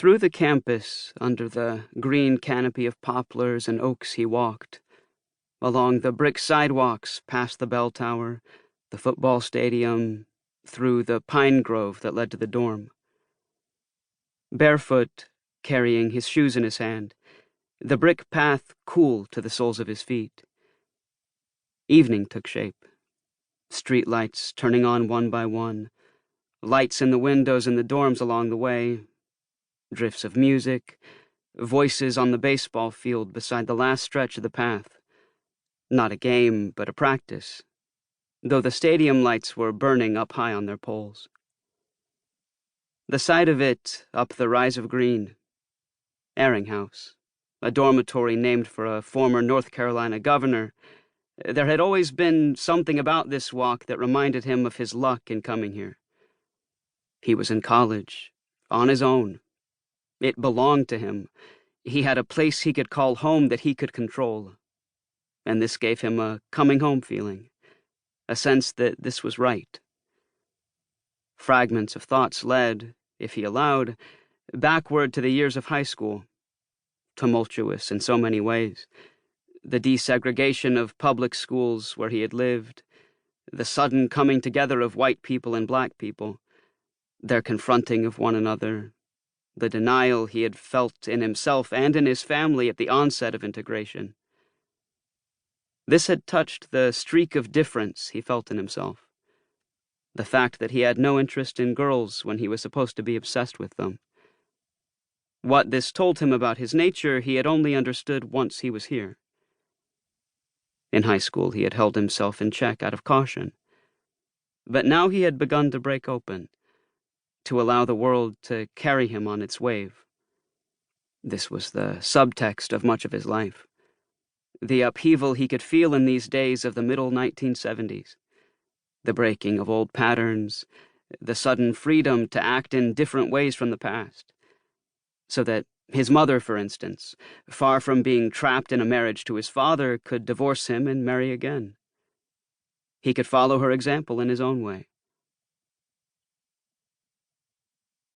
Through the campus, under the green canopy of poplars and oaks he walked, along the brick sidewalks past the bell tower, the football stadium, through the pine grove that led to the dorm. Barefoot, carrying his shoes in his hand, the brick path cool to the soles of his feet. Evening took shape. Street lights turning on one by one, lights in the windows in the dorms along the way, drifts of music, voices on the baseball field beside the last stretch of the path. Not a game, but a practice, though the stadium lights were burning up high on their poles. The side of it, up the rise of green, Airing House, a dormitory named for a former North Carolina governor. There had always been something about this walk that reminded him of his luck in coming here. He was in college, on his own. It belonged to him. He had a place he could call home that he could control. And this gave him a coming-home feeling, a sense that this was right. Fragments of thoughts led, if he allowed, backward to the years of high school, tumultuous in so many ways. The desegregation of public schools where he had lived, the sudden coming together of white people and black people, their confronting of one another, the denial he had felt in himself and in his family at the onset of integration. This had touched the streak of difference he felt in himself, the fact that he had no interest in girls when he was supposed to be obsessed with them. What this told him about his nature he had only understood once he was here. In high school he had held himself in check out of caution, but now he had begun to break open, to allow the world to carry him on its wave. This was the subtext of much of his life, the upheaval he could feel in these days of the middle 1970s, the breaking of old patterns, the sudden freedom to act in different ways from the past, so that his mother, for instance, far from being trapped in a marriage to his father, could divorce him and marry again. He could follow her example in his own way.